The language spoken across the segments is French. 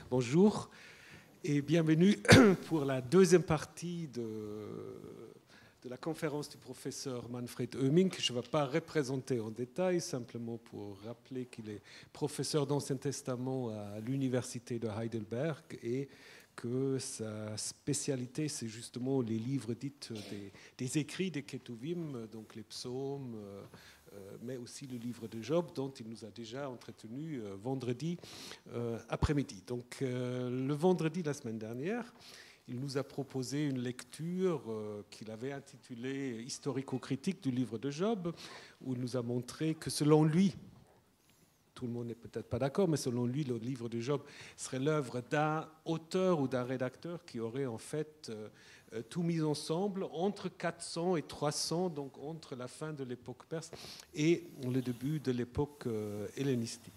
Bonjour et bienvenue pour la deuxième partie de la conférence du professeur Manfred Oeming, que je ne vais pas représenter en détail, simplement pour rappeler qu'il est professeur d'Ancien Testament à l'université de Heidelberg et que sa spécialité, c'est justement les livres dits des écrits des Ketuvim, donc les psaumes, mais aussi le livre de Job, dont il nous a déjà entretenu vendredi après-midi. Donc le vendredi de la semaine dernière, il nous a proposé une lecture qu'il avait intitulée « Historico-critique du livre de Job », où il nous a montré que selon lui, tout le monde n'est peut-être pas d'accord, mais selon lui, le livre de Job serait l'œuvre d'un auteur ou d'un rédacteur qui aurait en fait tout mis ensemble entre 400 et 300, donc entre la fin de l'époque perse et le début de l'époque hellénistique.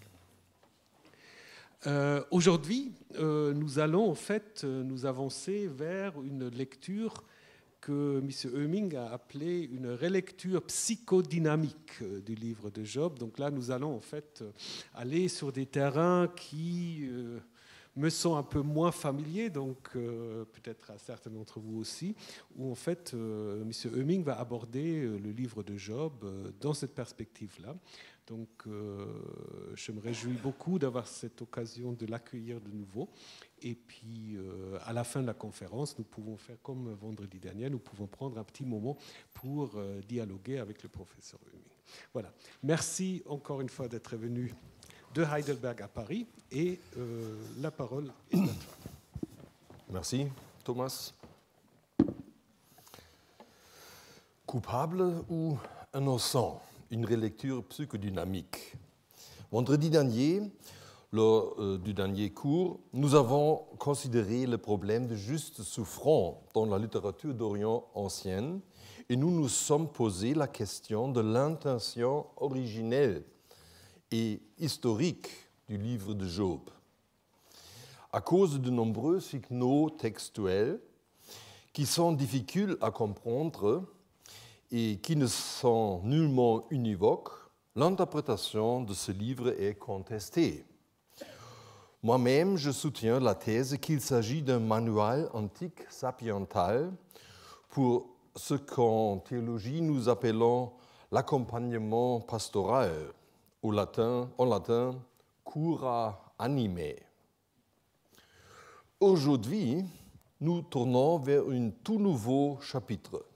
Aujourd'hui, nous allons en fait nous avancer vers une lecture que M. Oeming a appelée une relecture psychodynamique du livre de Job. Donc là, nous allons en fait aller sur des terrains qui me sont un peu moins familiers, donc peut-être à certains d'entre vous aussi, où en fait M. Oeming va aborder le livre de Job dans cette perspective-là. Donc je me réjouis beaucoup d'avoir cette occasion de l'accueillir de nouveau. Et puis à la fin de la conférence, nous pouvons faire comme vendredi dernier, nous pouvons prendre un petit moment pour dialoguer avec le professeur Oeming. Voilà. Merci encore une fois d'être venu de Heidelberg à Paris et la parole est à toi. Merci, Thomas. Coupable ou innocent? Une relecture psychodynamique. Vendredi dernier, lors du dernier cours, nous avons considéré le problème de juste souffrant dans la littérature d'Orient ancienne et nous nous sommes posé la question de l'intention originelle et historique du livre de Job. À cause de nombreux signaux textuels qui sont difficiles à comprendre et qui ne sont nullement univoques, l'interprétation de ce livre est contestée. Moi-même, je soutiens la thèse qu'il s'agit d'un manuel antique sapiental pour ce qu'en théologie nous appelons l'accompagnement pastoral, en latin cura animae. Aujourd'hui, nous tournons vers un tout nouveau chapitre.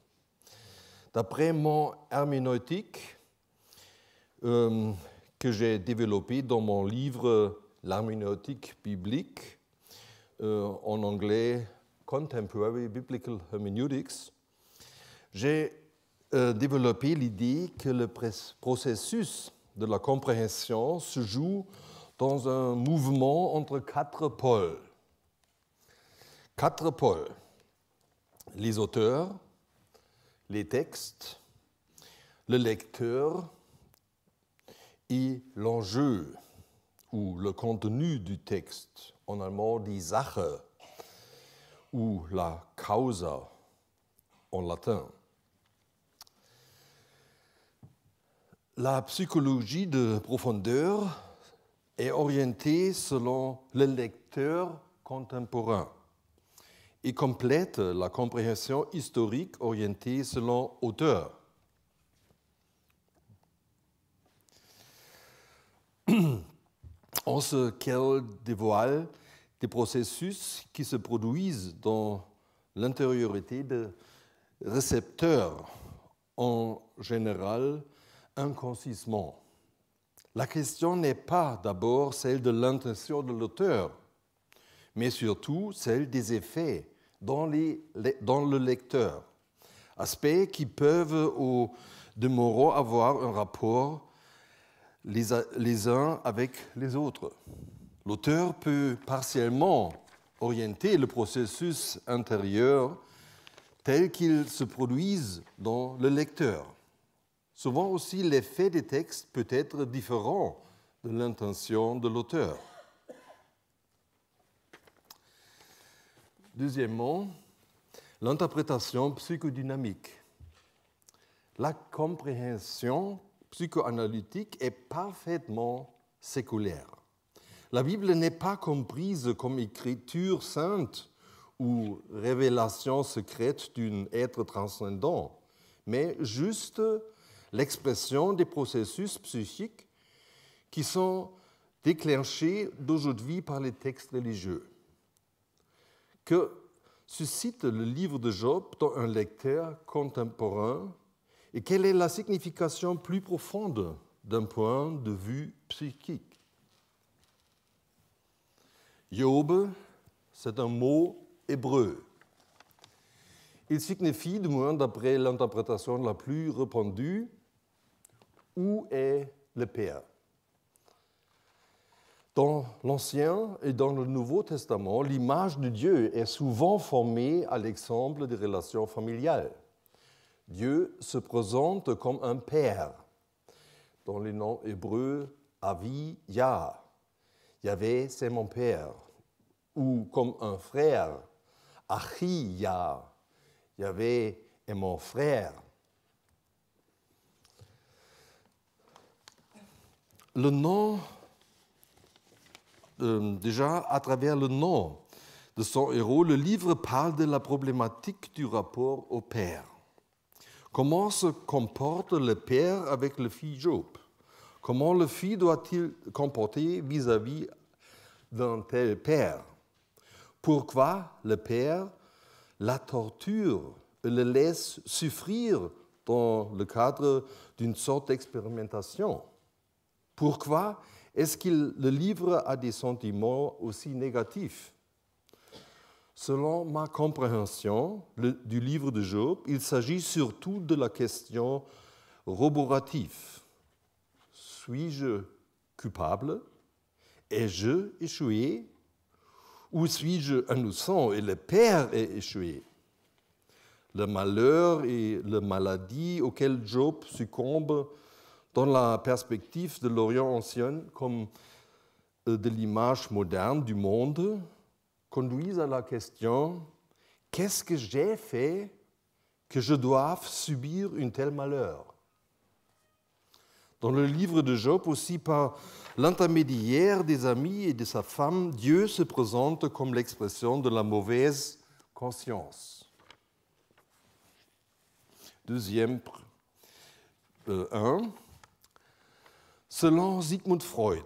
D'après mon herméneutique que j'ai développé dans mon livre L'herméneutique biblique, en anglais Contemporary Biblical Hermeneutics, j'ai développé l'idée que le processus de la compréhension se joue dans un mouvement entre quatre pôles. Quatre pôles. Les auteurs, les textes, le lecteur et l'enjeu ou le contenu du texte, en allemand die Sache ou la causa en latin. La psychologie de profondeur est orientée selon le lecteur contemporain et complète la compréhension historique orientée selon auteur. En ce qu'elle dévoile des processus qui se produisent dans l'intériorité de récepteurs, en général inconsciemment. La question n'est pas d'abord celle de l'intention de l'auteur, mais surtout celle des effets dans le lecteur, aspects qui peuvent au demeurant avoir un rapport les uns avec les autres. L'auteur peut partiellement orienter le processus intérieur tel qu'il se produise dans le lecteur. Souvent aussi, l'effet des textes peut être différent de l'intention de l'auteur. Deuxièmement, l'interprétation psychodynamique. La compréhension psychoanalytique est parfaitement séculaire. La Bible n'est pas comprise comme écriture sainte ou révélation secrète d'un être transcendant, mais juste l'expression des processus psychiques qui sont déclenchés d'aujourd'hui par les textes religieux. Que suscite le livre de Job dans un lecteur contemporain et quelle est la signification plus profonde d'un point de vue psychique? Job, c'est un mot hébreu. Il signifie, du moins d'après l'interprétation la plus répandue, où est le Père? Dans l'Ancien et dans le Nouveau Testament, l'image de Dieu est souvent formée à l'exemple des relations familiales. Dieu se présente comme un père. Dans les noms hébreux, Avi, Yah. Yahvé, c'est mon père. Ou comme un frère, Achi, Yah. Yahvé est mon frère. Le nom, déjà à travers le nom de son héros, le livre parle de la problématique du rapport au père. Comment se comporte le père avec le fils Job? Comment le fils doit-il comporter vis-à-vis d'un tel père? Pourquoi le père la torture et le laisse souffrir dans le cadre d'une sorte d'expérimentation? Pourquoi est-ce qu'il le livre à des sentiments aussi négatifs? Selon ma compréhension du livre de Job, il s'agit surtout de la question roborative. Suis-je coupable? Ai-je échoué? Ou suis-je innocent et le Père est échoué? Le malheur et la maladie auxquels Job succombe dans la perspective de l'Orient ancien comme de l'image moderne du monde conduisent à la question « Qu'est-ce que j'ai fait que je doive subir un tel malheur ?» Dans le livre de Job, aussi par l'intermédiaire des amis et de sa femme, Dieu se présente comme l'expression de la mauvaise conscience. Deuxième 1. Selon Sigmund Freud,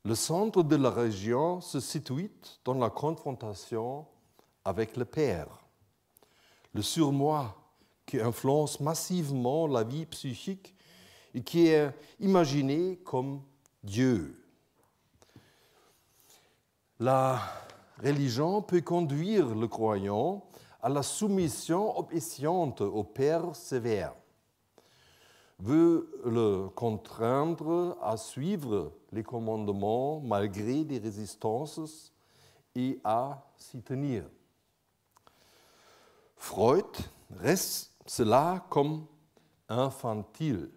le centre de la religion se situe dans la confrontation avec le Père, le surmoi qui influence massivement la vie psychique et qui est imaginé comme Dieu. La religion peut conduire le croyant à la soumission obéissante au Père sévère, veut le contraindre à suivre les commandements malgré des résistances et à s'y tenir. Freud reste cela comme infantile.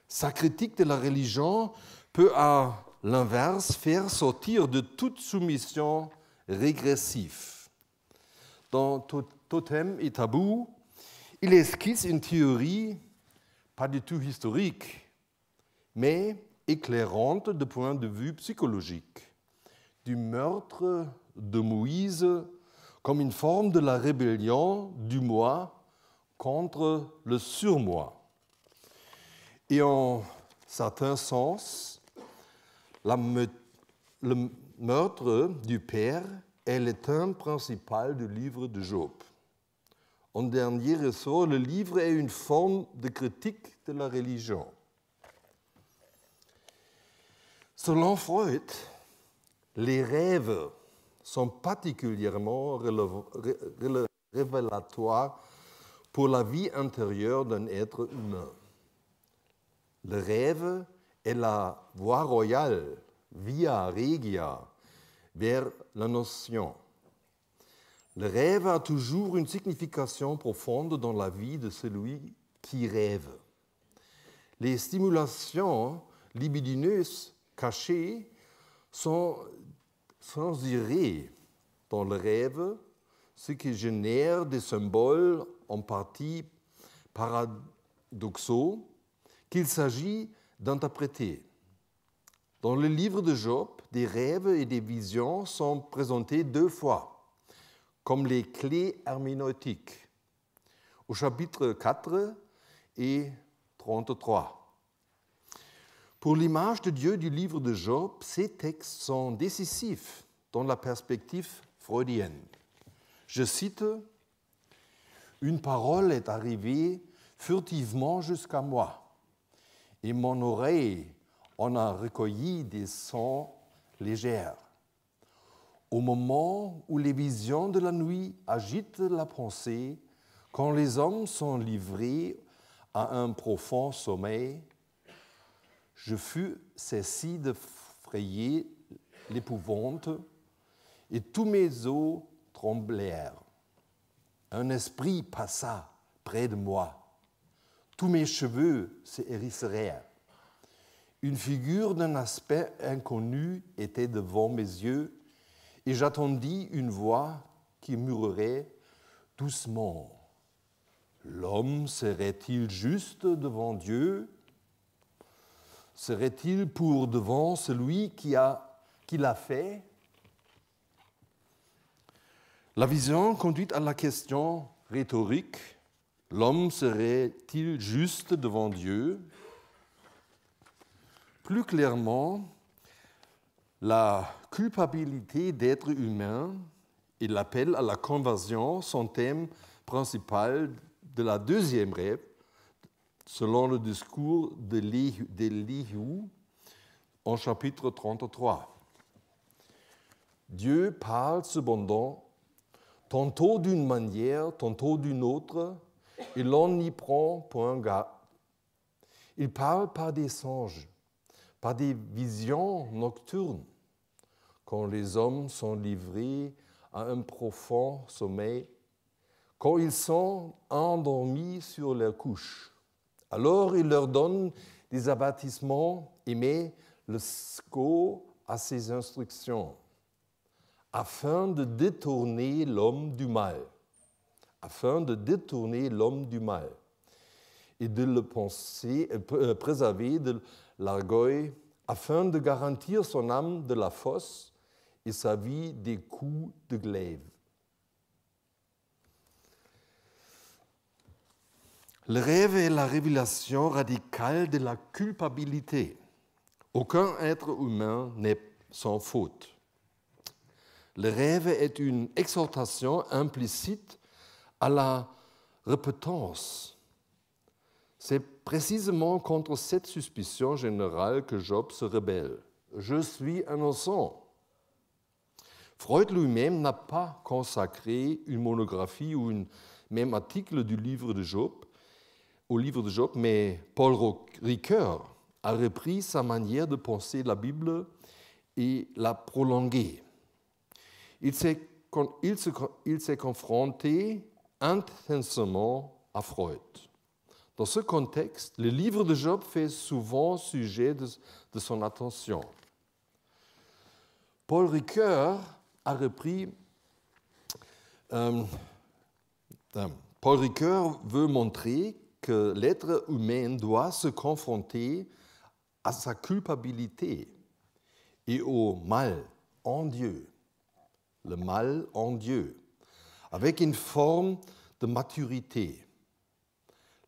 Sa critique de la religion peut à l'inverse faire sortir de toute soumission régressive. Dans Totem et Tabou, il esquisse une théorie pas du tout historique, mais éclairante du point de vue psychologique, du meurtre de Moïse comme une forme de la rébellion du moi contre le surmoi. Et en certain sens, le meurtre du Père est le thème principal du livre de Job. En dernier ressort, le livre est une forme de critique de la religion. Selon Freud, les rêves sont particulièrement révélatoires pour la vie intérieure d'un être humain. Le rêve est la voie royale, via regia, vers la notion. Le rêve a toujours une signification profonde dans la vie de celui qui rêve. Les stimulations libidineuses cachées sont censurées dans le rêve, ce qui génère des symboles en partie paradoxaux qu'il s'agit d'interpréter. Dans le livre de Job, des rêves et des visions sont présentés 2 fois, comme les clés herméneutiques, au chapitre 4 et 33. Pour l'image de Dieu du livre de Job, ces textes sont décisifs dans la perspective freudienne. Je cite, « Une parole est arrivée furtivement jusqu'à moi, et mon oreille en a recueilli des sons légers. Au moment où les visions de la nuit agitent la pensée, quand les hommes sont livrés à un profond sommeil, je fus saisi de frayer l'épouvante et tous mes os tremblèrent. Un esprit passa près de moi. Tous mes cheveux se hérissèrent. Une figure d'un aspect inconnu était devant mes yeux et j'attendis une voix qui murmurait doucement. L'homme serait-il juste devant Dieu? Serait-il pour devant celui qui l'a fait? La vision conduit à la question rhétorique, l'homme serait-il juste devant Dieu? Plus clairement, la culpabilité d'être humain et l'appel à la conversion sont thèmes principaux de la deuxième rêve, selon le discours d'Élihu en chapitre 33. Dieu parle cependant tantôt d'une manière, tantôt d'une autre, et l'on n'y prend point garde. Il parle par des songes, par des visions nocturnes, quand les hommes sont livrés à un profond sommeil, quand ils sont endormis sur leurs couches. Alors il leur donne des avertissements et met le sceau à ses instructions, afin de détourner l'homme du mal, et de le préserver de l'orgueil, afin de garantir son âme de la fosse et sa vie des coups de glaive. Le rêve est la révélation radicale de la culpabilité. Aucun être humain n'est sans faute. Le rêve est une exhortation implicite à la repentance. C'est précisément contre cette suspicion générale que Job se rebelle. Je suis innocent. Freud lui-même n'a pas consacré une monographie ou un même article du livre de Job, au livre de Job, mais Paul Ricoeur a repris sa manière de penser la Bible et l'a prolongée. Il s'est confronté intensément à Freud. Dans ce contexte, le livre de Job fait souvent sujet de son attention. Paul Ricoeur a repris... Paul Ricoeur veut montrer que l'être humain doit se confronter à sa culpabilité et au mal en Dieu, le mal en Dieu, avec une forme de maturité.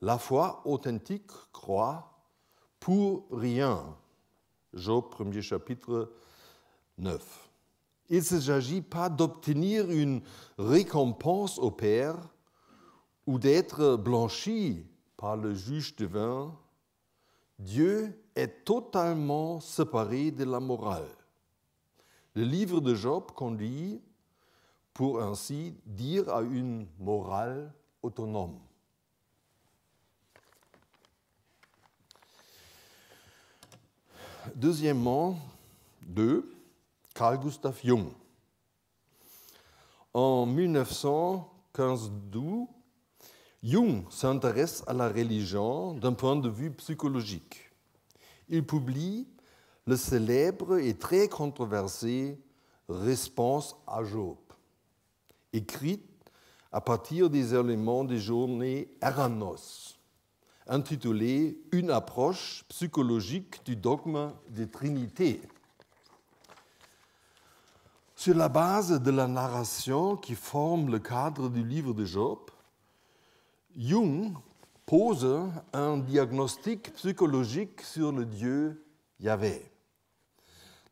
La foi authentique croit pour rien. Job 1er chapitre 9. Il ne s'agit pas d'obtenir une récompense au Père ou d'être blanchi par le juge divin. Dieu est totalement séparé de la morale. Le livre de Job conduit, pour ainsi dire, à une morale autonome. Deuxièmement, Carl Gustav Jung. En 1915-12, Jung s'intéresse à la religion d'un point de vue psychologique. Il publie le célèbre et très controversé « Réponse à Job », écrit à partir des éléments des journées Eranos, intitulé « Une approche psychologique du dogme des Trinités ». Sur la base de la narration qui forme le cadre du livre de Job, Jung pose un diagnostic psychologique sur le Dieu Yahvé.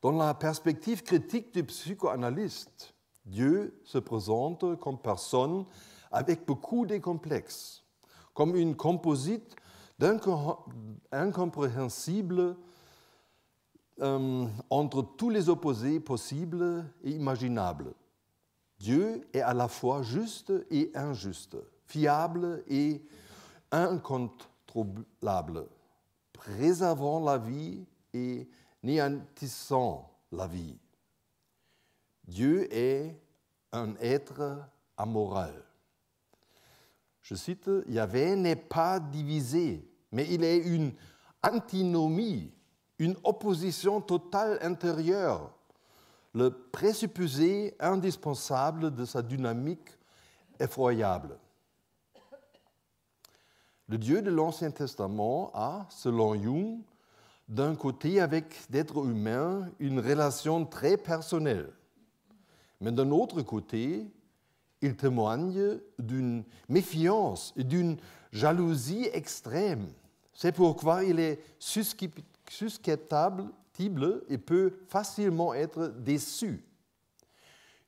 Dans la perspective critique du psychanalyste, Dieu se présente comme personne avec beaucoup de complexes, comme une composite incompréhensible entre tous les opposés possibles et imaginables. Dieu est à la fois juste et injuste, fiable et incontrôlable, préservant la vie et néantissant la vie. Dieu est un être amoral. Je cite, « Yahvé n'est pas divisé, mais il est une antinomie, une opposition totale intérieure, le présupposé indispensable de sa dynamique effroyable. » Le Dieu de l'Ancien Testament a, selon Jung, d'un côté avec d'êtres humains une relation très personnelle, mais d'un autre côté, il témoigne d'une méfiance et d'une jalousie extrême. C'est pourquoi il est susceptible et peut facilement être déçu.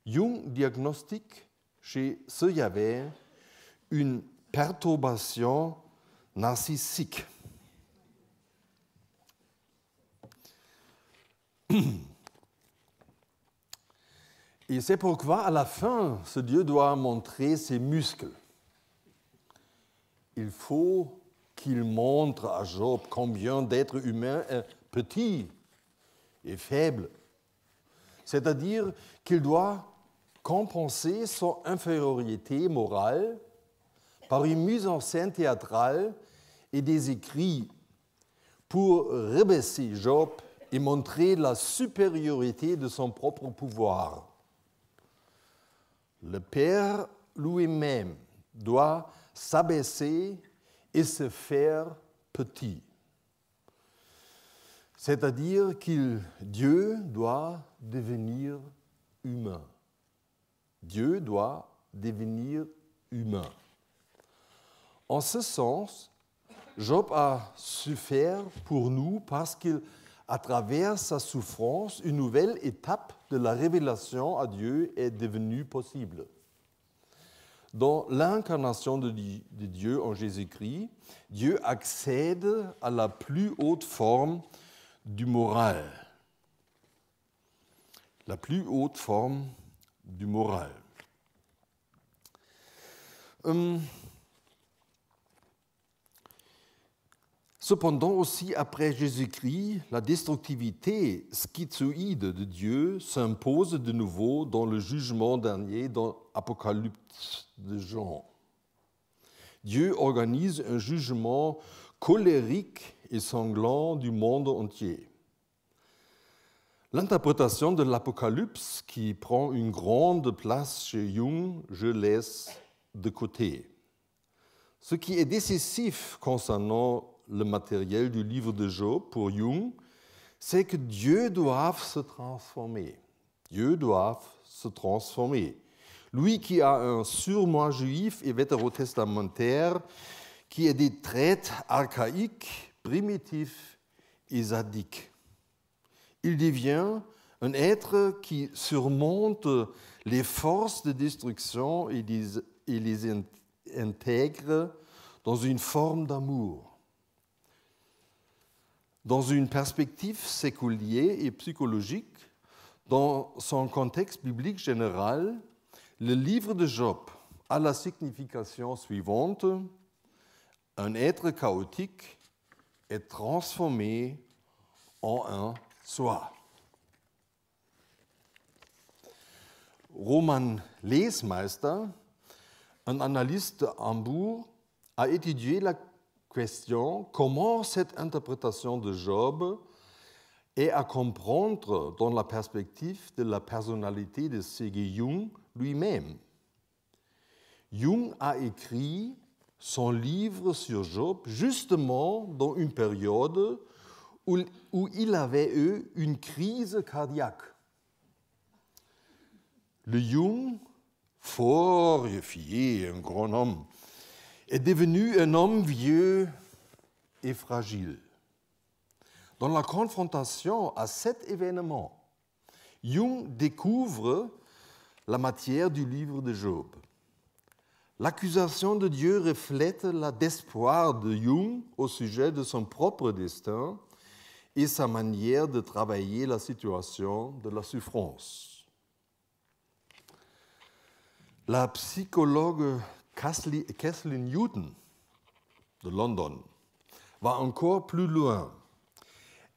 Jung diagnostique chez ce Yahvé une perturbation narcissique. Et c'est pourquoi, à la fin, ce Dieu doit montrer ses muscles. Il faut qu'il montre à Job combien d'êtres humains est petit et faible. C'est-à-dire qu'il doit compenser son infériorité morale par une mise en scène théâtrale et des écrits pour rabaisser Job et montrer la supériorité de son propre pouvoir. Le Père lui-même doit s'abaisser et se faire petit. C'est-à-dire que Dieu doit devenir humain. Dieu doit devenir humain. En ce sens, Job a souffert pour nous parce qu'à travers sa souffrance, une nouvelle étape de la révélation à Dieu est devenue possible. Dans l'incarnation de Dieu en Jésus-Christ, Dieu accède à la plus haute forme du moral. La plus haute forme du moral. Cependant aussi, après Jésus-Christ, la destructivité schizoïde de Dieu s'impose de nouveau dans le jugement dernier dans l'Apocalypse de Jean. Dieu organise un jugement colérique et sanglant du monde entier. L'interprétation de l'Apocalypse, qui prend une grande place chez Jung, je laisse de côté. Ce qui est décisif concernant le matériel du livre de Job pour Jung, c'est que Dieu doit se transformer. Dieu doit se transformer. Lui qui a un surmoi juif et vétérotestamentaire, qui est des traits archaïques, primitifs et sadiques. Il devient un être qui surmonte les forces de destruction et les intègre dans une forme d'amour. Dans une perspective séculière et psychologique, dans son contexte biblique général, le livre de Job a la signification suivante: un être chaotique est transformé en un soi. Roman Lesmeister, un analyste de Hambourg, a étudié la question comment cette interprétation de Job est à comprendre dans la perspective de la personnalité de C.G. Jung lui-même. Jung a écrit son livre sur Job justement dans une période où il avait eu une crise cardiaque. Le Jung, fort et fier, un grand homme, est devenu un homme vieux et fragile. Dans la confrontation à cet événement, Jung découvre la matière du livre de Job. L'accusation de Dieu reflète le désespoir de Jung au sujet de son propre destin et sa manière de travailler la situation de la souffrance. La psychologue Kathleen Newton de London va encore plus loin.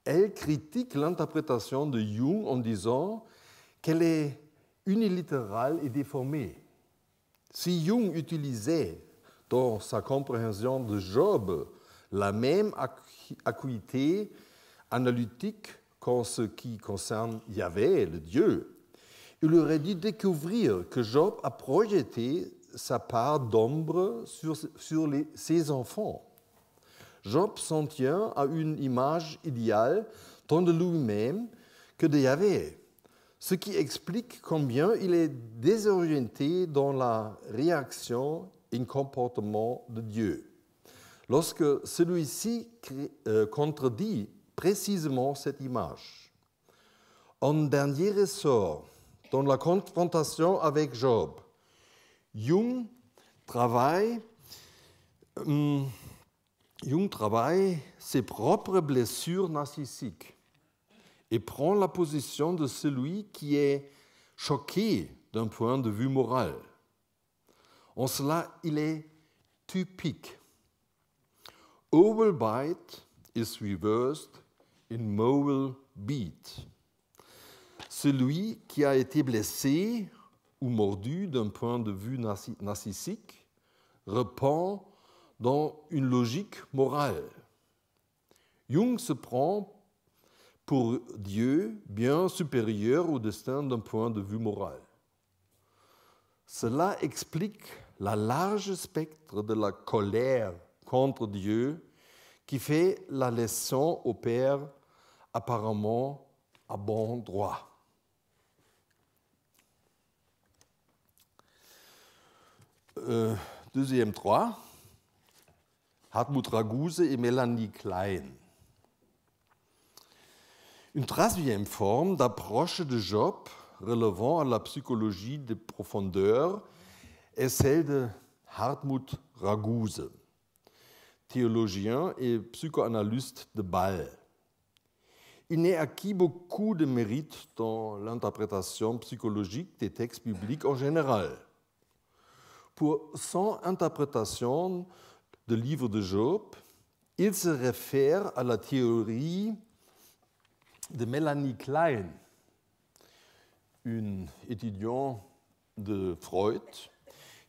Elle critique l'interprétation de Jung en disant qu'elle est unilatérale et déformée. Si Jung utilisait dans sa compréhension de Job la même acuité analytique qu'en ce qui concerne Yahvé, le Dieu, il aurait dû découvrir que Job a projeté sa part d'ombre sur ses enfants. Job s'en tient à une image idéale tant de lui-même que de Yahvé, ce qui explique combien il est désorienté dans la réaction et comportement de Dieu. Lorsque celui-ci contredit précisément cette image. En dernier ressort, dans la confrontation avec Job, Jung travaille ses propres blessures narcissiques et prend la position de celui qui est choqué d'un point de vue moral. En cela, il est typique. Oval bite is reversed in moral beat. Celui qui a été blessé ou mordu d'un point de vue narcissique répond dans une logique morale. Jung se prend pour Dieu bien supérieur au destin d'un point de vue moral. Cela explique le large spectre de la colère contre Dieu qui fait la leçon au Père apparemment à bon droit. Deuxième 3, Hartmut Raguse et Melanie Klein. Une troisième forme d'approche de Job relevant à la psychologie de profondeur est celle de Hartmut Raguse, théologien et psychoanalyste de Bâle. Il n'a acquis beaucoup de mérite dans l'interprétation psychologique des textes bibliques en général. Pour son interprétation du livre de Job, il se réfère à la théorie de Melanie Klein, une étudiante de Freud,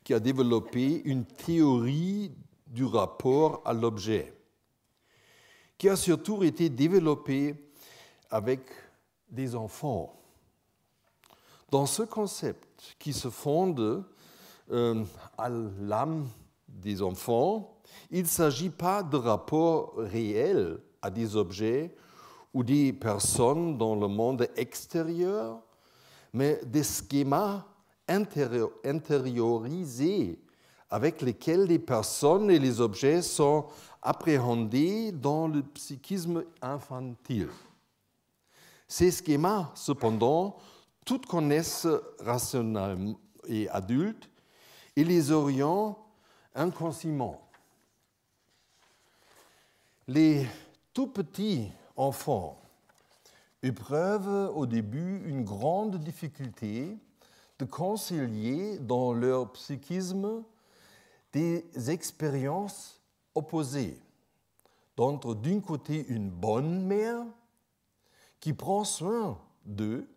qui a développé une théorie du rapport à l'objet, qui a surtout été développée avec des enfants. Dans ce concept qui se fonde à l'âme des enfants, il ne s'agit pas de rapports réels à des objets ou des personnes dans le monde extérieur, mais des schémas intériorisés avec lesquels les personnes et les objets sont appréhendés dans le psychisme infantile. Ces schémas, cependant, toutes connaissent rationnellement et adultes et les orientent inconsciemment. Les tout petits enfants éprouvent au début une grande difficulté de concilier dans leur psychisme des expériences opposées. D'entre d'un côté une bonne mère qui prend soin d'eux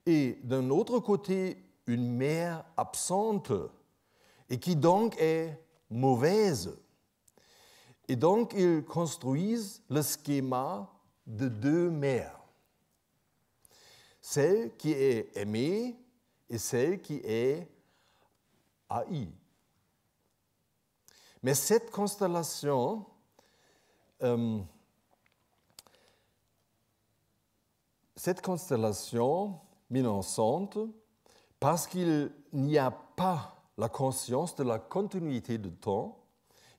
et d'un autre côté une mère absente et qui donc est mauvaise. Et donc ils construisent le schéma de deux mères. Celle qui est aimée et celle qui est haïe. Mais cette constellation menaçante, parce qu'il n'y a pas la conscience de la continuité du temps,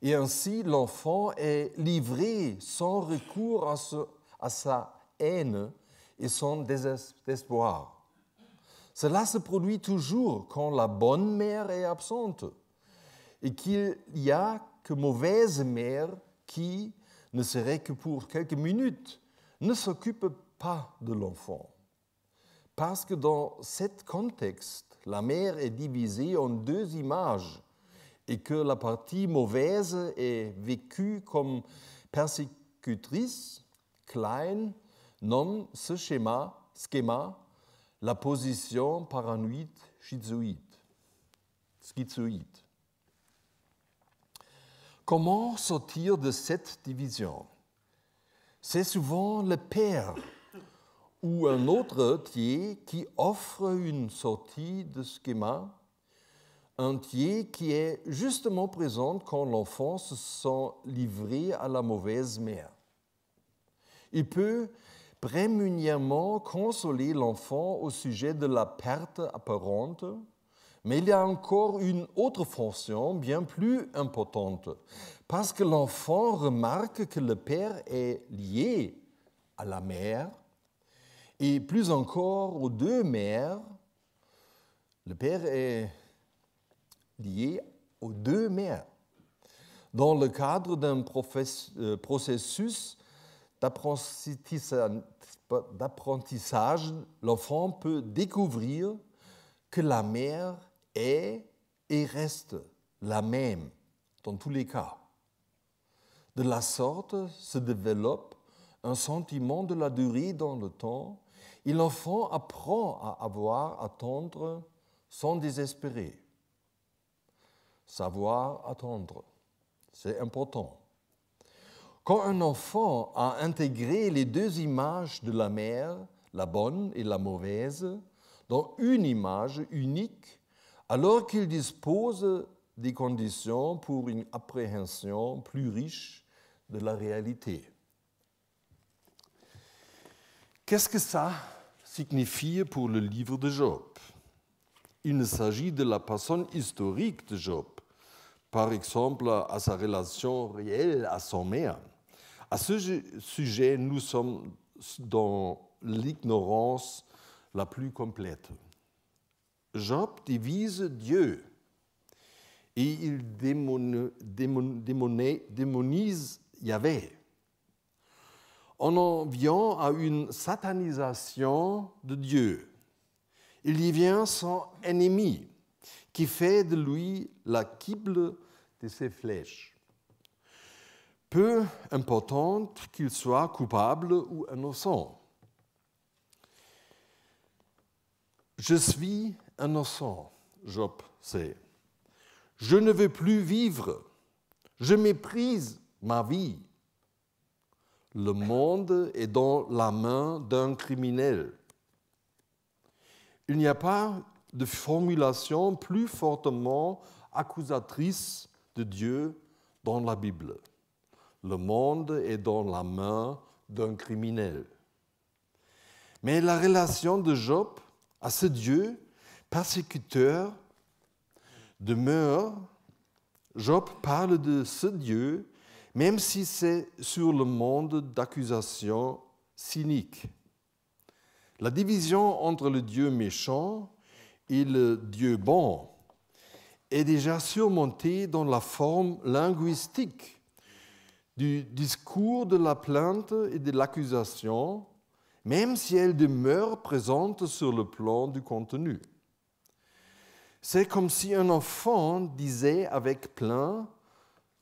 et ainsi l'enfant est livré sans recours à sa haine et son désespoir. Cela se produit toujours quand la bonne mère est absente et qu'il n'y a que mauvaise mère qui, ne serait que pour quelques minutes, ne s'occupe pas de l'enfant. Parce que dans ce contexte, la mère est divisée en deux images et que la partie mauvaise est vécue comme persécutrice, Klein nomme ce schéma la position paranoïde schizoïde. Comment sortir de cette division? C'est souvent le père ou un autre tiers qui offre une sortie de schéma, un tiers qui est justement présent quand l'enfant se sent livré à la mauvaise mère. Il peut prémunimement consoler l'enfant au sujet de la perte apparente, mais il y a encore une autre fonction bien plus importante, parce que l'enfant remarque que le père est lié à la mère, et plus encore aux deux mères. Le père est lié aux deux mères. Dans le cadre d'un processus d'apprentissage, l'enfant peut découvrir que la mère est et reste la même dans tous les cas. De la sorte se développe un sentiment de la durée dans le temps et l'enfant apprend à attendre sans désespérer. Savoir attendre, c'est important. Quand un enfant a intégré les deux images de la mère, la bonne et la mauvaise, dans une image unique, alors qu'il dispose des conditions pour une appréhension plus riche de la réalité. Qu'est-ce que ça signifie pour le livre de Job? Il s'agit de la personne historique de Job, par exemple à sa relation réelle à son mère. À ce sujet, nous sommes dans l'ignorance la plus complète. Job divise Dieu et il démonise Yahvé. On en vient à une satanisation de Dieu. Il y vient son ennemi qui fait de lui la cible de ses flèches. Peu important qu'il soit coupable ou innocent. Je suis innocent, Job sait. Je ne veux plus vivre. Je méprise ma vie. Le monde est dans la main d'un criminel. Il n'y a pas de formulation plus fortement accusatrice de Dieu dans la Bible. Le monde est dans la main d'un criminel. Mais la relation de Job à ce Dieu persécuteur demeure. Job parle de ce Dieu, même si c'est sur le monde d'accusations cyniques. La division entre le Dieu méchant et le Dieu bon est déjà surmontée dans la forme linguistique du discours de la plainte et de l'accusation, même si elle demeure présente sur le plan du contenu. C'est comme si un enfant disait avec plein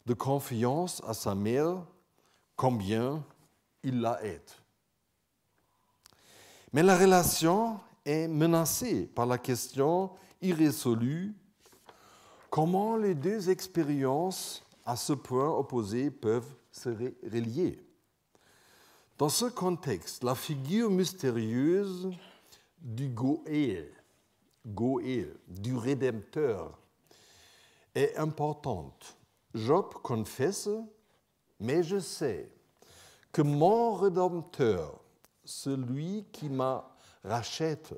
de confiance à sa mère combien il la aide. Mais la relation est menacée par la question irrésolue comment les deux expériences à ce point opposées peuvent se relier. Dans ce contexte, la figure mystérieuse du Goël, du Rédempteur, est importante. Job confesse, mais je sais que mon Rédempteur, celui qui m'a rachète,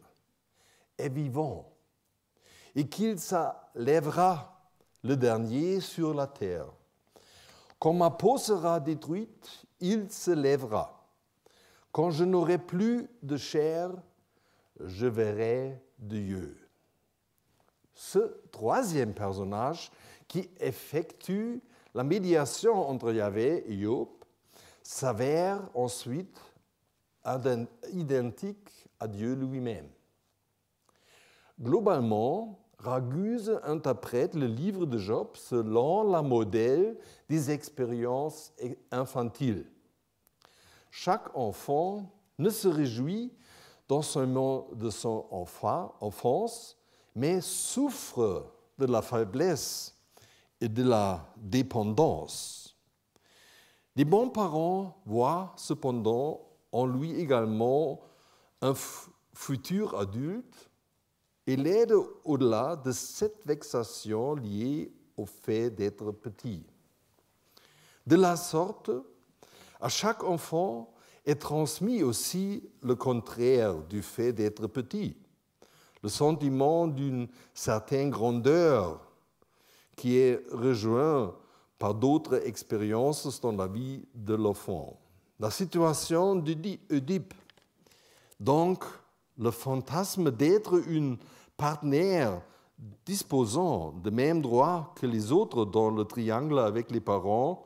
est vivant et qu'il s'élèvera le dernier sur la terre. Quand ma peau sera détruite, il se lèvera. Quand je n'aurai plus de chair, je verrai Dieu. Ce troisième personnage qui effectue la médiation entre Yahvé et Job s'avère ensuite identique à Dieu lui-même. Globalement, Raguse interprète le livre de Job selon la modèle des expériences infantiles. Chaque enfant ne se réjouit dans de son enfance, mais souffre de la faiblesse et de la dépendance. Les bons parents voient cependant en lui également un futur adulte et l'aident au-delà de cette vexation liée au fait d'être petit. De la sorte, à chaque enfant est transmis aussi le contraire du fait d'être petit, le sentiment d'une certaine grandeur qui est rejoint par d'autres expériences dans la vie de l'enfant. La situation d'Œdipe, donc le fantasme d'être une partenaire disposant de mêmes droits que les autres dans le triangle avec les parents,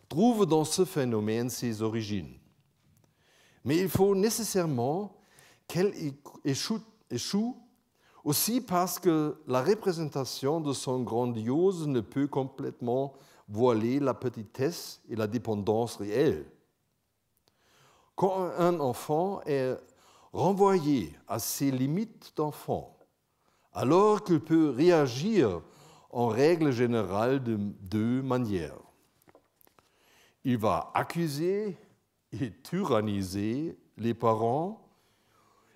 trouve dans ce phénomène ses origines. Mais il faut nécessairement qu'elle échoue aussi parce que la représentation de son grandiose ne peut complètement voiler la petitesse et la dépendance réelle. Quand un enfant est renvoyé à ses limites d'enfant, alors qu'il peut réagir en règle générale de deux manières. Il va accuser et tyranniser les parents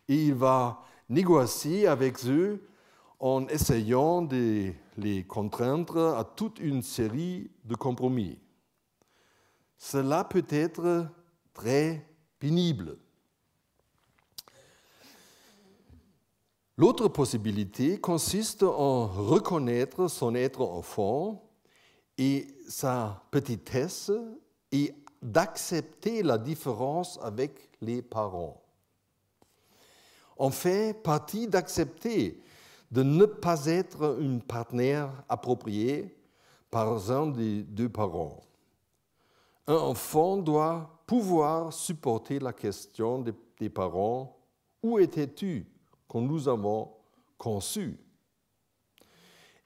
et il va négocier avec eux en essayant de les contraindre à toute une série de compromis. Cela peut être très pénible. L'autre possibilité consiste en reconnaître son être enfant et sa petitesse et d'accepter la différence avec les parents. On fait partie d'accepter de ne pas être une partenaire appropriée par un des deux parents. Un enfant doit pouvoir supporter la question des parents « Où étais-tu quand nous avons conçu ?»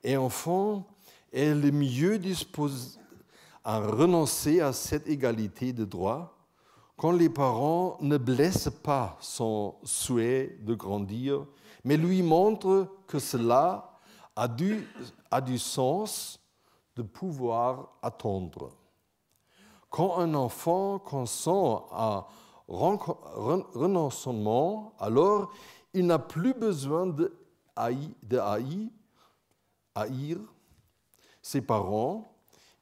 Et enfant est le mieux disposé à renoncer à cette égalité de droits quand les parents ne blessent pas son souhait de grandir, mais lui montrent que cela a du sens de pouvoir attendre. Quand un enfant consent à renoncement, alors il n'a plus besoin de haïr ses parents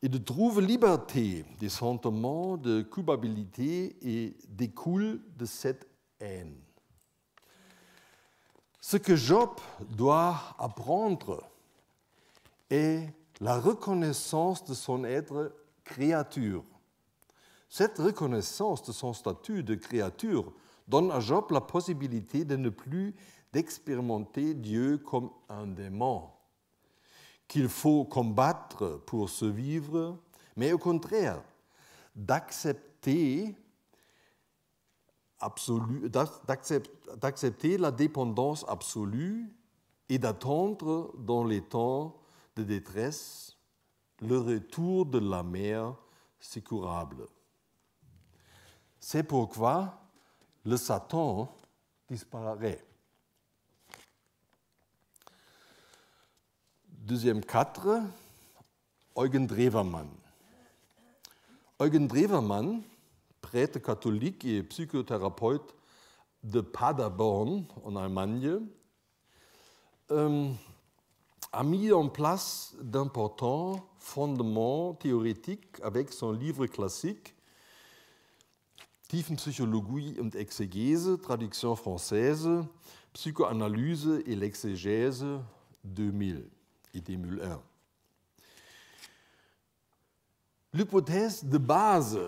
et de trouver liberté des sentiments de culpabilité et découle de cette haine. Ce que Job doit apprendre est la reconnaissance de son être créature. Cette reconnaissance de son statut de créature donne à Job la possibilité de ne plus d'expérimenter Dieu comme un démon qu'il faut combattre pour survivre, mais au contraire, d'accepter la dépendance absolue et d'attendre dans les temps de détresse le retour de la mère secourable. C'est pourquoi le Satan disparaît. Deuxième 4, Eugen Drewermann. Eugen Drewermann, prêtre catholique et psychothérapeute de Paderborn en Allemagne, a mis en place d'importants fondements théoriques avec son livre classique Tiefenpsychologie und Exégèse, traduction française, Psychoanalyse et l'exégèse 2000 et 2001. L'hypothèse de base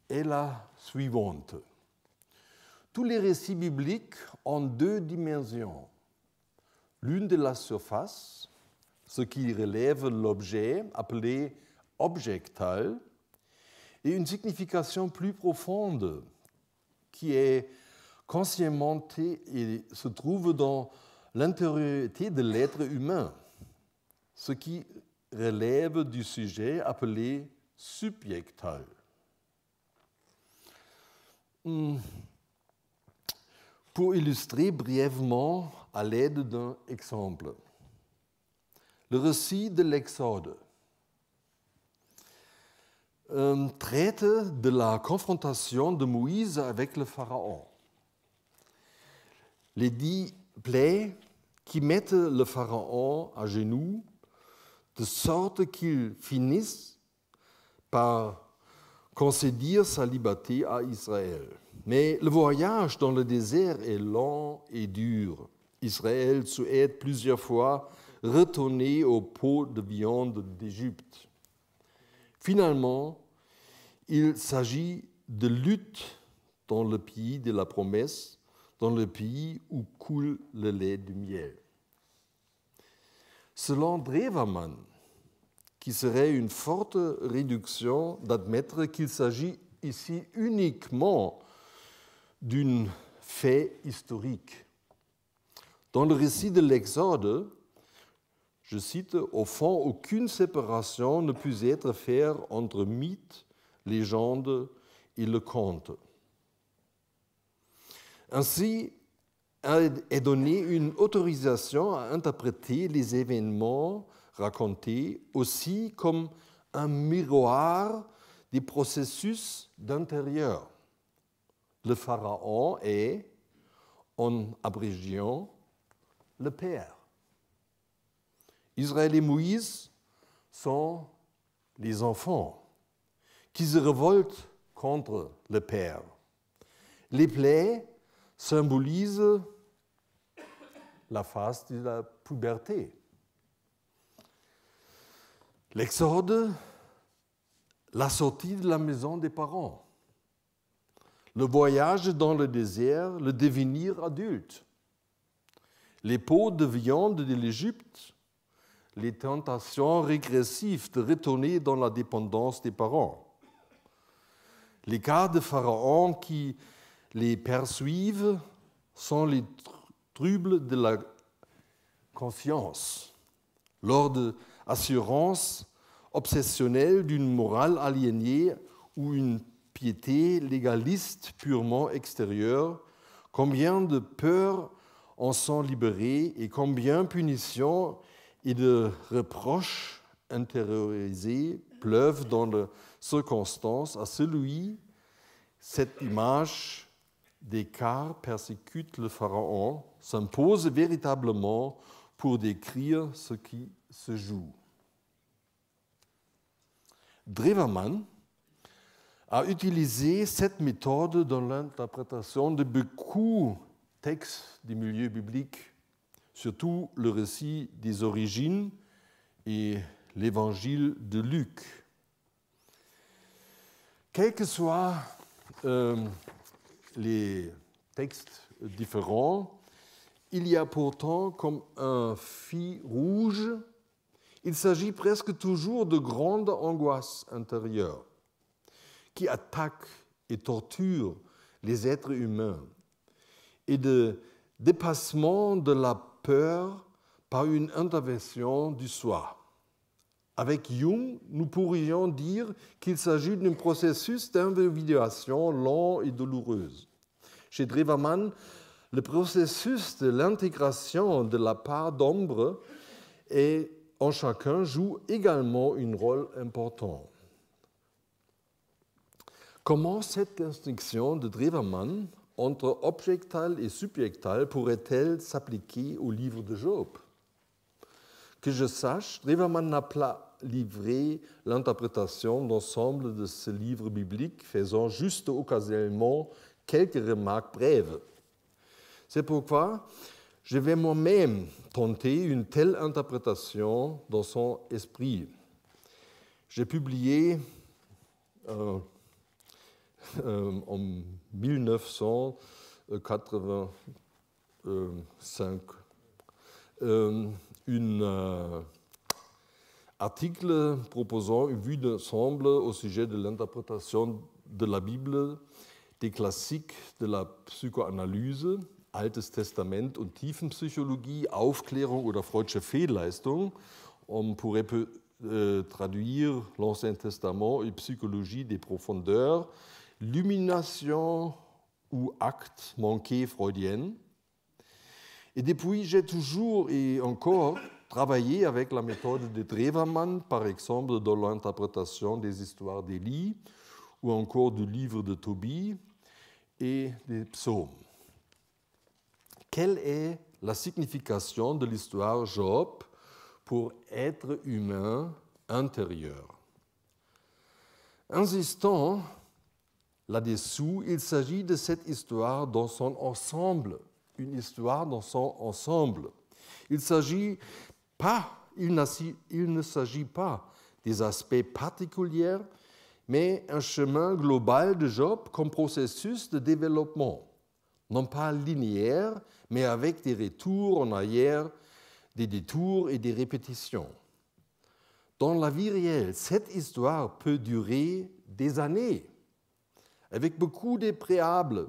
est la suivante. Tous les récits bibliques ont deux dimensions. L'une de la surface, ce qui relève l'objet appelé objectal, et une signification plus profonde qui est conscientementée et se trouve dans l'intériorité de l'être humain, ce qui relève du sujet appelé subjectal. Pour illustrer brièvement à l'aide d'un exemple, le récit de l'Exode traite de la confrontation de Moïse avec le Pharaon. Les 10 plaies qui mettent le Pharaon à genoux, de sorte qu'il finisse par concéder sa liberté à Israël. Mais le voyage dans le désert est long et dur. Israël souhaite plusieurs fois retourner au pot de viande d'Égypte. Finalement, il s'agit de lutte dans le pays de la promesse, dans le pays où coule le lait du miel. Selon Drewermann, qui serait une forte réduction d'admettre qu'il s'agit ici uniquement d'un fait historique. Dans le récit de l'Exode, je cite, « Au fond, aucune séparation ne peut être faite entre mythe, légende et le conte. » Ainsi est donnée une autorisation à interpréter les événements racontés aussi comme un miroir des processus d'intérieur. Le Pharaon est, en abrégiant, le Père. Israël et Moïse sont les enfants qui se révoltent contre le Père. Les plaies symbolisent la phase de la puberté. L'Exode, la sortie de la maison des parents. Le voyage dans le désert, le devenir adulte. Les pots de viande de l'Égypte, les tentations régressives de retourner dans la dépendance des parents. Les cas de Pharaon qui les poursuivent sont les troubles de la conscience, l'ordre d'assurance obsessionnelle d'une morale aliénée ou une piété légaliste purement extérieure, combien de peurs en sont libérées et combien punitions et de reproches intériorisés pleuvent dans les circonstances à celui, cette image d'écart persécute le Pharaon, s'impose véritablement pour décrire ce qui se joue. Drewermann a utilisé cette méthode dans l'interprétation de beaucoup de textes du milieu biblique, surtout le récit des origines et l'évangile de Luc. Quels que soient les textes différents, il y a pourtant comme un fil rouge, il s'agit presque toujours de grandes angoisses intérieures qui attaquent et torturent les êtres humains et de dépassement de la peur par une intervention du soi. Avec Jung, nous pourrions dire qu'il s'agit d'un processus d'individuation lent et douloureuse. Chez Drewermann, le processus de l'intégration de la part d'ombre en chacun joue également un rôle important. Comment cette distinction de Drewermann entre objectal et subjectal pourrait-elle s'appliquer au livre de Job? Que je sache, Drewermann n'a pas livré l'interprétation d'ensemble de ce livre biblique, faisant juste occasionnellement quelques remarques brèves. C'est pourquoi je vais moi-même tenter une telle interprétation dans son esprit. J'ai publié en 1985 un article proposant une vue d'ensemble au sujet de l'interprétation de la Bible, des classiques de la Psychoanalyse, Altes Testament und Tiefenpsychologie, Aufklärung oder Freudsche Fehlleistung. On pourrait traduire l'Ancien Testament et Psychologie des profondeurs, Illumination ou acte manqué freudien. Et depuis, j'ai toujours et encore travaillé avec la méthode de Drewermann, par exemple dans l'interprétation des histoires d'Élie ou encore du livre de Tobie et des psaumes. Quelle est la signification de l'histoire Job pour être humain intérieur? Insistant là-dessous, il s'agit de cette histoire dans son ensemble, une histoire dans son ensemble. Il ne s'agit pas des aspects particuliers, mais un chemin global de Job comme processus de développement, non pas linéaire, mais avec des retours en arrière, des détours et des répétitions. Dans la vie réelle, cette histoire peut durer des années, avec beaucoup de préalables,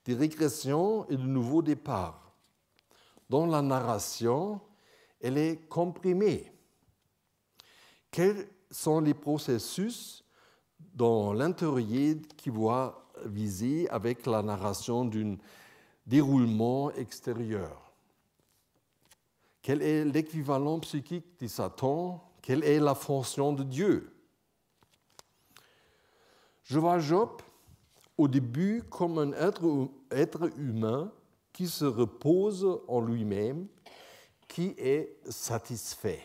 des régressions et de nouveaux départs. Dans la narration, elle est comprimée. Quels sont les processus dans l'intérieur qui voient viser avec la narration d'un déroulement extérieur? Quel est l'équivalent psychique de Satan? Quelle est la fonction de Dieu? Je vois Job au début comme un être humain qui se repose en lui-même, qui est satisfait.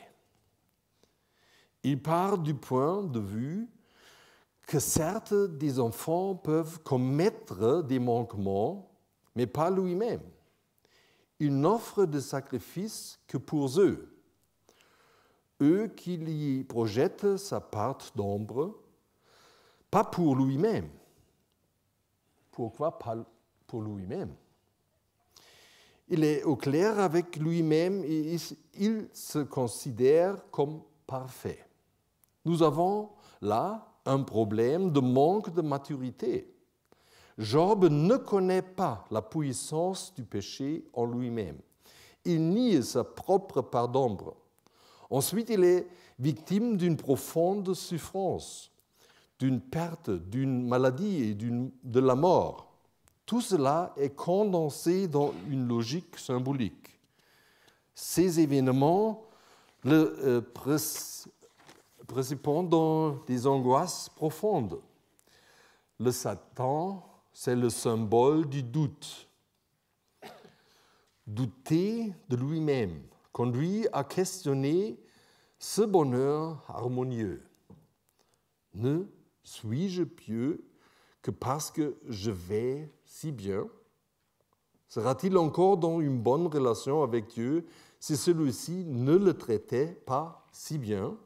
Il part du point de vue que certes des enfants peuvent commettre des manquements, mais pas lui-même. Il n'offre de sacrifice que pour eux, eux qui y projettent sa part d'ombre, pas pour lui-même. Pourquoi pas pour lui-même? Il est au clair avec lui-même et il se considère comme parfait. Nous avons là un problème de manque de maturité. Job ne connaît pas la puissance du péché en lui-même. Il nie sa propre part d'ombre. Ensuite, il est victime d'une profonde souffrance, d'une perte, d'une maladie et de la mort. Tout cela est condensé dans une logique symbolique. Ces événements le précipitent dans des angoisses profondes. Le Satan, c'est le symbole du doute. Douter de lui-même conduit à questionner ce bonheur harmonieux. Ne suis-je pieux que parce que je vais si bien? Sera-t-il encore dans une bonne relation avec Dieu si celui-ci ne le traitait pas si bien?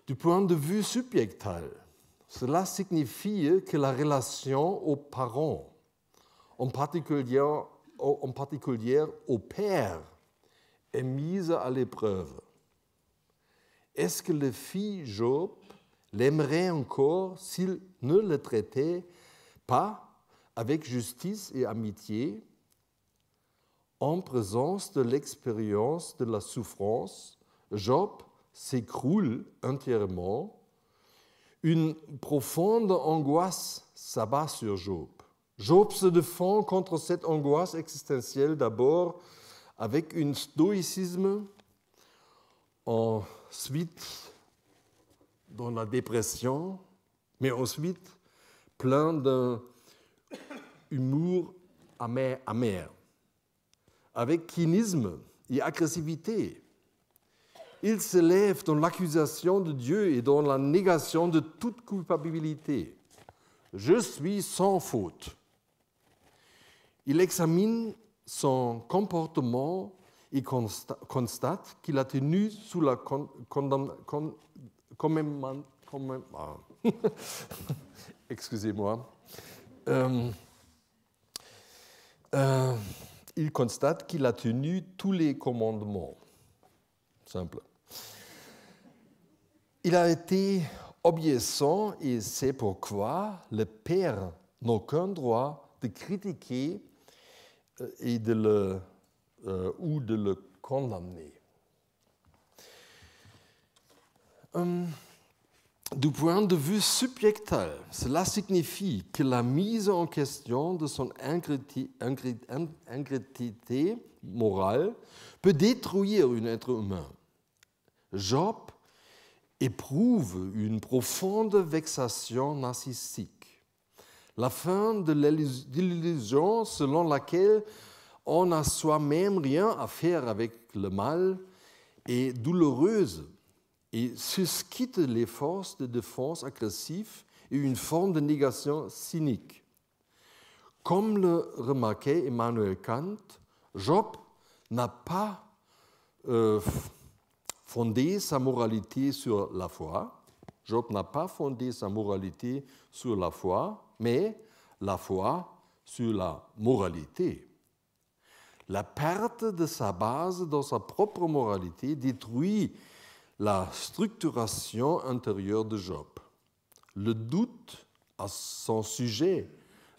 Du point de vue subjectal, cela signifie que la relation aux parents, en particulier au père, est mise à l'épreuve. Est-ce que le fils Job l'aimerait encore s'il ne le traitait pas avec justice et amitié? En présence de l'expérience de la souffrance, Job s'écroule entièrement. Une profonde angoisse s'abat sur Job. Job se défend contre cette angoisse existentielle d'abord avec un stoïcisme, ensuite dans la dépression, mais ensuite plein d'un humour amer. Avec cynisme et agressivité. Il s'élève dans l'accusation de Dieu et dans la négation de toute culpabilité. Je suis sans faute. Il examine son comportement et constate qu'il a tenu sous la excusez-moi. Il constate qu'il a tenu tous les commandements. Simple. Il a été obéissant et c'est pourquoi le Père n'a aucun droit de critiquer et ou de le condamner. Du point de vue subjectal, cela signifie que la mise en question de son intégrité morale peut détruire un être humain. Job éprouve une profonde vexation narcissique. La fin de l'illusion selon laquelle on n'a soi-même rien à faire avec le mal est douloureuse et suscite les forces de défense agressives et une forme de négation cynique. Comme le remarquait Emmanuel Kant, Job n'a pas fondé sa moralité sur la foi. Job n'a pas fondé sa moralité sur la foi, mais la foi sur la moralité. La perte de sa base dans sa propre moralité détruit la structuration intérieure de Job. Le doute à son sujet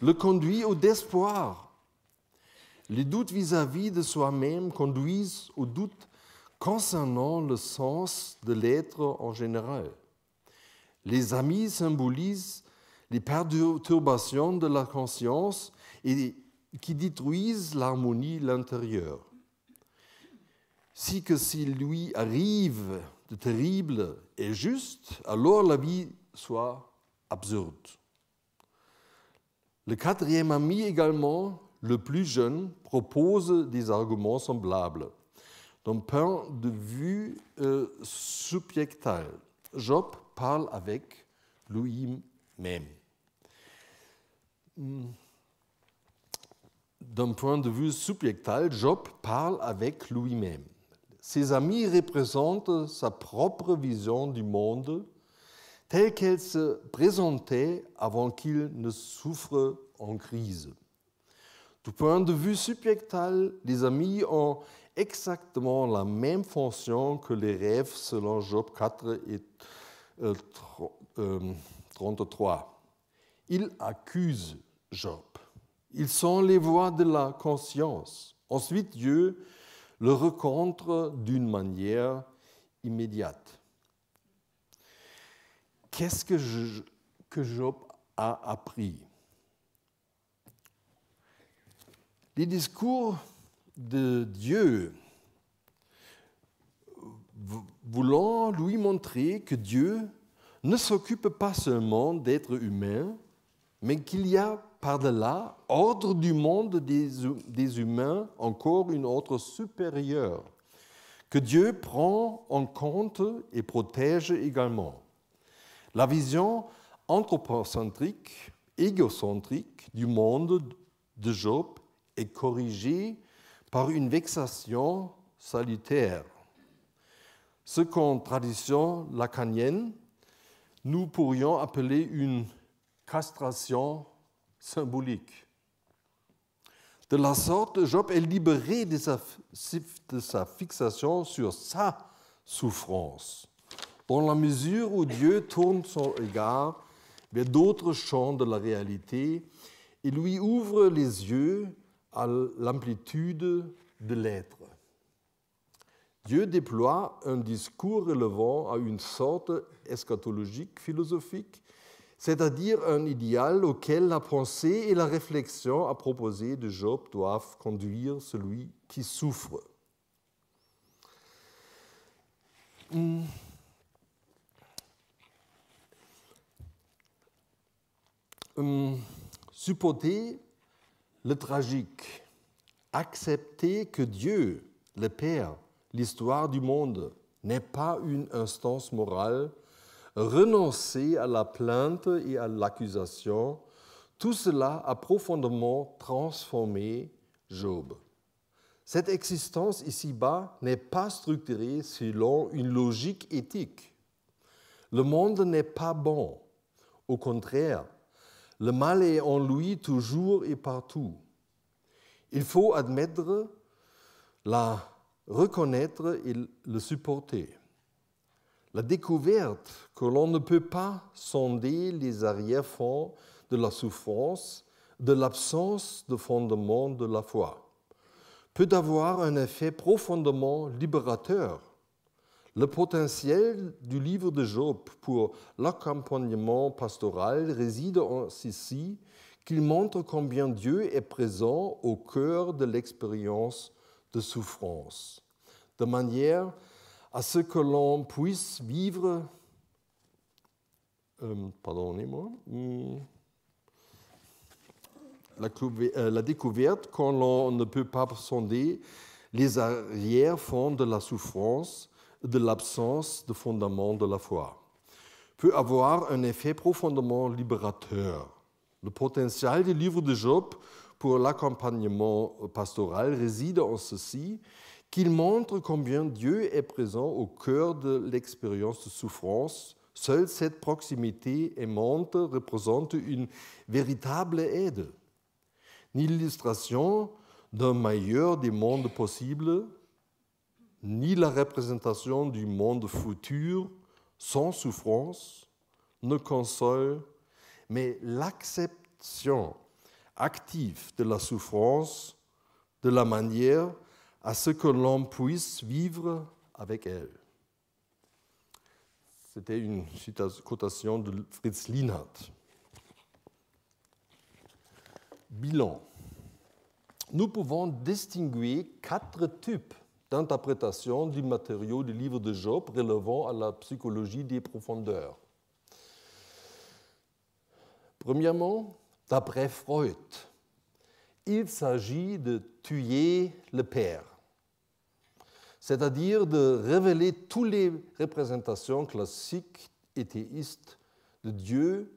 le conduit au désespoir. Les doutes vis-à-vis de soi-même conduisent au doute concernant le sens de l'être en général. Les amis symbolisent les perturbations de la conscience et qui détruisent l'harmonie de l'intérieur. Si lui arrive de terrible et juste, alors la vie soit absurde. Le quatrième ami également, le plus jeune, propose des arguments semblables. D'un point de vue subjectal, Job parle avec lui-même. D'un point de vue subjectal, Job parle avec lui-même. Ses amis représentent sa propre vision du monde telle qu'elle se présentait avant qu'il ne souffre en crise. Du point de vue subjectal, les amis ont exactement la même fonction que les rêves selon Job 4 et 33. Ils accusent Job. Ils sont les voix de la conscience. Ensuite, Dieu le rencontre d'une manière immédiate. Qu'est-ce que Job a appris? Les discours de Dieu voulant lui montrer que Dieu ne s'occupe pas seulement d'êtres humains, mais qu'il y a par-delà, hors du monde des humains, encore une autre supérieure, que Dieu prend en compte et protège également. La vision anthropocentrique, égocentrique du monde de Job est corrigée par une vexation salutaire. Ce qu'en tradition lacanienne, nous pourrions appeler une castration symbolique. De la sorte, Job est libéré de sa fixation sur sa souffrance, dans la mesure où Dieu tourne son regard vers d'autres champs de la réalité et lui ouvre les yeux à l'amplitude de l'être. Dieu déploie un discours relevant à une sorte eschatologique philosophique, c'est-à-dire un idéal auquel la pensée et la réflexion à proposer de Job doivent conduire celui qui souffre. Supporter le tragique, accepter que Dieu le Père, l'histoire du monde n'est pas une instance morale, renoncer à la plainte et à l'accusation, tout cela a profondément transformé Job. Cette existence ici-bas n'est pas structurée selon une logique éthique. Le monde n'est pas bon. Au contraire, le mal est en lui toujours et partout. Il faut admettre, la reconnaître et le supporter. La découverte que l'on ne peut pas sonder les arrière-fonds de la souffrance, de l'absence de fondement de la foi, peut avoir un effet profondément libérateur. Le potentiel du livre de Job pour l'accompagnement pastoral réside en ceci qu'il montre combien Dieu est présent au cœur de l'expérience de souffrance, de manière à ce que l'on puisse vivre, la découverte quand l'on ne peut pas sonder les arrière-fonds de la souffrance, de l'absence de fondement de la foi, peut avoir un effet profondément libérateur. Le potentiel du livre de Job pour l'accompagnement pastoral réside en ceci, qu'il montre combien Dieu est présent au cœur de l'expérience de souffrance. Seule cette proximité aimante représente une véritable aide. Ni l'illustration d'un meilleur des mondes possibles, ni la représentation du monde futur sans souffrance ne console, mais l'acceptation active de la souffrance de la manière à ce que l'on puisse vivre avec elle. C'était une citation de Fritz Lienhardt. Bilan. Nous pouvons distinguer 4 types d'interprétation du matériau du livre de Job relevant à la psychologie des profondeurs. Premièrement, d'après Freud, il s'agit de tuer le Père, c'est-à-dire de révéler toutes les représentations classiques et théistes de Dieu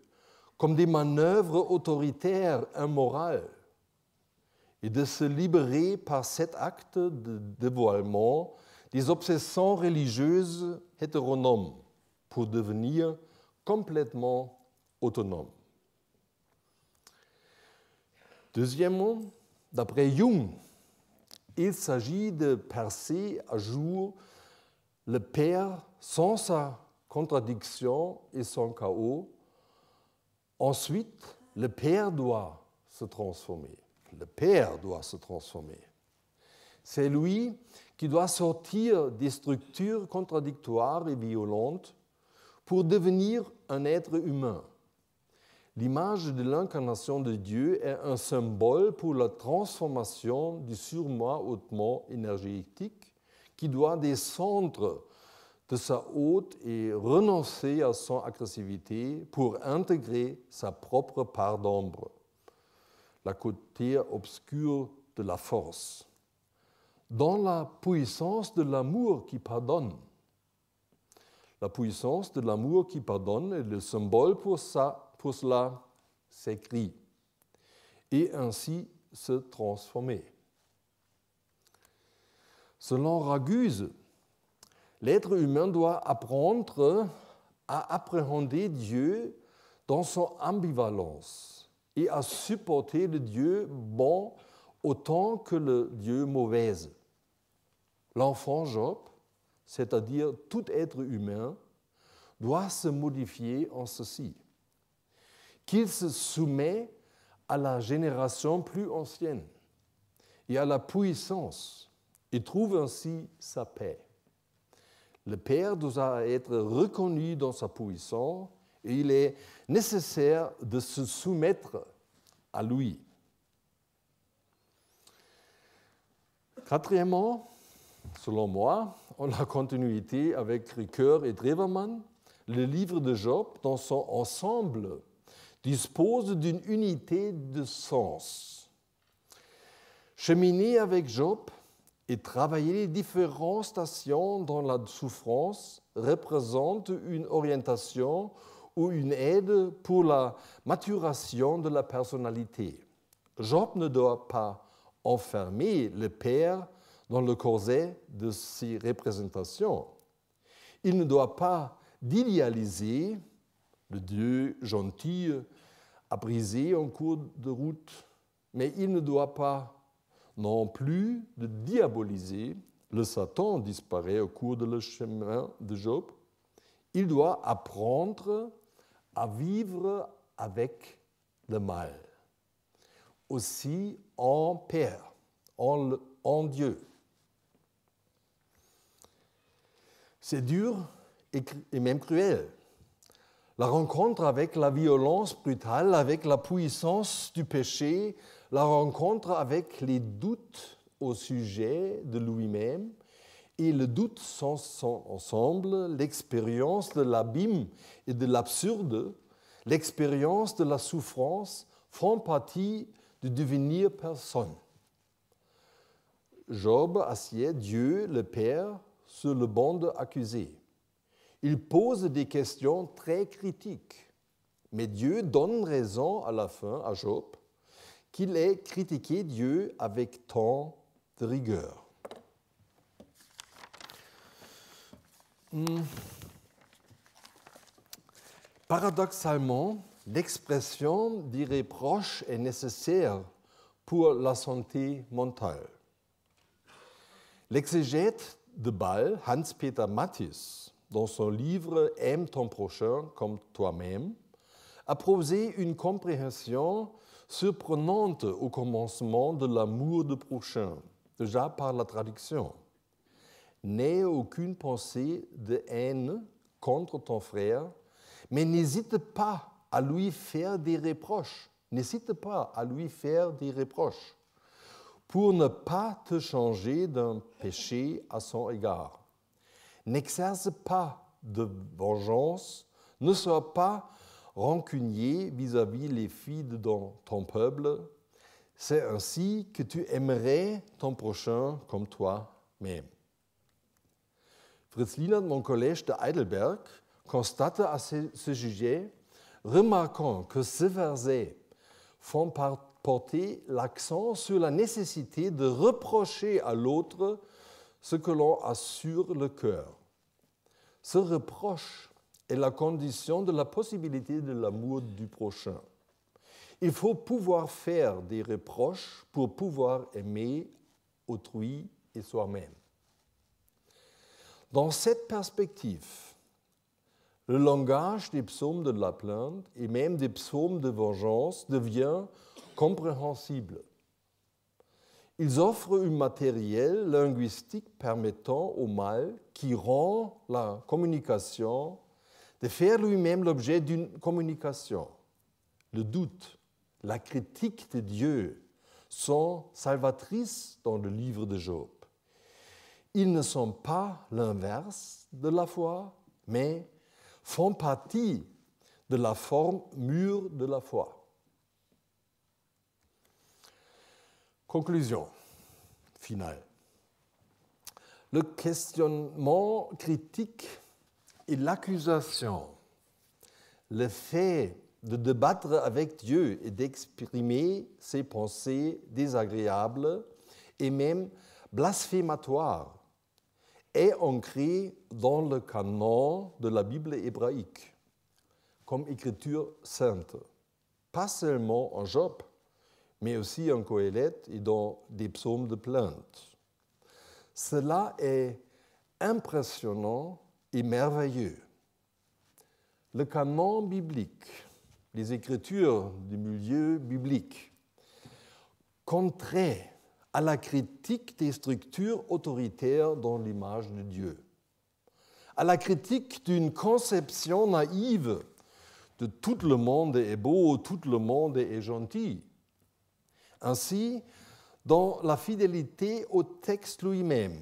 comme des manœuvres autoritaires immorales et de se libérer par cet acte de dévoilement des obsessions religieuses hétéronomes pour devenir complètement autonomes. Deuxièmement, d'après Jung, il s'agit de percer à jour le Père sans sa contradiction et son chaos. Ensuite, le Père doit se transformer. Le Père doit se transformer. C'est lui qui doit sortir des structures contradictoires et violentes pour devenir un être humain. L'image de l'incarnation de Dieu est un symbole pour la transformation du surmoi hautement énergétique qui doit descendre de sa haute et renoncer à son agressivité pour intégrer sa propre part d'ombre, la côté obscur de la force, dans la puissance de l'amour qui pardonne. La puissance de l'amour qui pardonne est le symbole pour cela s'écrit et ainsi se transformer. Selon Raguse, l'être humain doit apprendre à appréhender Dieu dans son ambivalence et à supporter le Dieu bon autant que le Dieu mauvais. L'enfant Job, c'est-à-dire tout être humain, doit se modifier en ceci, qu'il se soumet à la génération plus ancienne et à la puissance et trouve ainsi sa paix. Le Père doit être reconnu dans sa puissance et il est nécessaire de se soumettre à lui. Quatrièmement, selon moi, en la continuité avec Ricoeur et Drewermann, le livre de Job, dans son ensemble, dispose d'une unité de sens. Cheminer avec Job et travailler les différentes stations dans la souffrance représente une orientation ou une aide pour la maturation de la personnalité. Job ne doit pas enfermer le Père dans le corset de ses représentations. Il ne doit pas d'idéaliser le Dieu gentil à briser en cours de route, mais il ne doit pas non plus de diaboliser le Satan disparaît au cours de le chemin de Job. Il doit apprendre à vivre avec le mal, aussi en Père, en Dieu. C'est dur et même cruel. La rencontre avec la violence brutale, avec la puissance du péché, la rencontre avec les doutes au sujet de lui-même et le doute sont ensemble, l'expérience de l'abîme et de l'absurde, l'expérience de la souffrance font partie de devenir personne. Job assied Dieu, le Père, sur le banc d'accusés. Il pose des questions très critiques, mais Dieu donne raison à la fin à Job qu'il ait critiqué Dieu avec tant de rigueur. Paradoxalement, l'expression des reproches est nécessaire pour la santé mentale. L'exégète de Bâle, Hans-Peter Matthies, dans son livre « Aime ton prochain comme toi-même », a posé une compréhension surprenante au commencement de l'amour du prochain, déjà par la traduction. N'aie aucune pensée de haine contre ton frère, mais n'hésite pas à lui faire des reproches. N'hésite pas à lui faire des reproches pour ne pas te changer d'un péché à son égard. N'exerce pas de vengeance, ne sois pas rancunier vis-à-vis les filles de ton peuple. C'est ainsi que tu aimerais ton prochain comme toi-même. Fritz Lienert, mon collège de Heidelberg, constate à ce sujet, remarquant que ces versets font porter l'accent sur la nécessité de reprocher à l'autre ce que l'on a sur le cœur. Ce reproche est la condition de la possibilité de l'amour du prochain. Il faut pouvoir faire des reproches pour pouvoir aimer autrui et soi-même. Dans cette perspective, le langage des psaumes de la plainte et même des psaumes de vengeance devient compréhensible. Ils offrent un matériel linguistique permettant au mal qui rend la communication de faire lui-même l'objet d'une communication. Le doute, la critique de Dieu sont salvatrices dans le livre de Job. Ils ne sont pas l'inverse de la foi, mais font partie de la forme mûre de la foi. Conclusion finale. Le questionnement critique et l'accusation, le fait de débattre avec Dieu et d'exprimer ses pensées désagréables et même blasphématoires est ancré dans le canon de la Bible hébraïque comme écriture sainte, pas seulement en Job, mais aussi en Qoéleth et dans des psaumes de plainte. Cela est impressionnant et merveilleux. Le canon biblique, les écritures du milieu biblique, contraient à la critique des structures autoritaires dans l'image de Dieu, à la critique d'une conception naïve de tout le monde est beau, tout le monde est gentil. Ainsi, dans la fidélité au texte lui-même,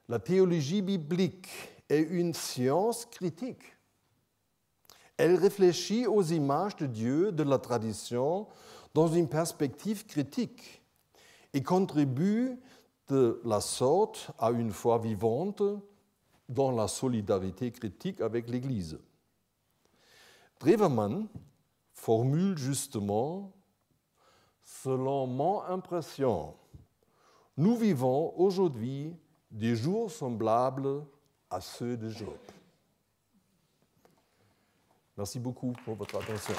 la théologie biblique est une science critique. Elle réfléchit aux images de Dieu de la tradition dans une perspective critique et contribue de la sorte à une foi vivante dans la solidarité critique avec l'Église. Drewermann formule justement, selon mon impression, nous vivons aujourd'hui des jours semblables à ceux de Job. Merci beaucoup pour votre attention.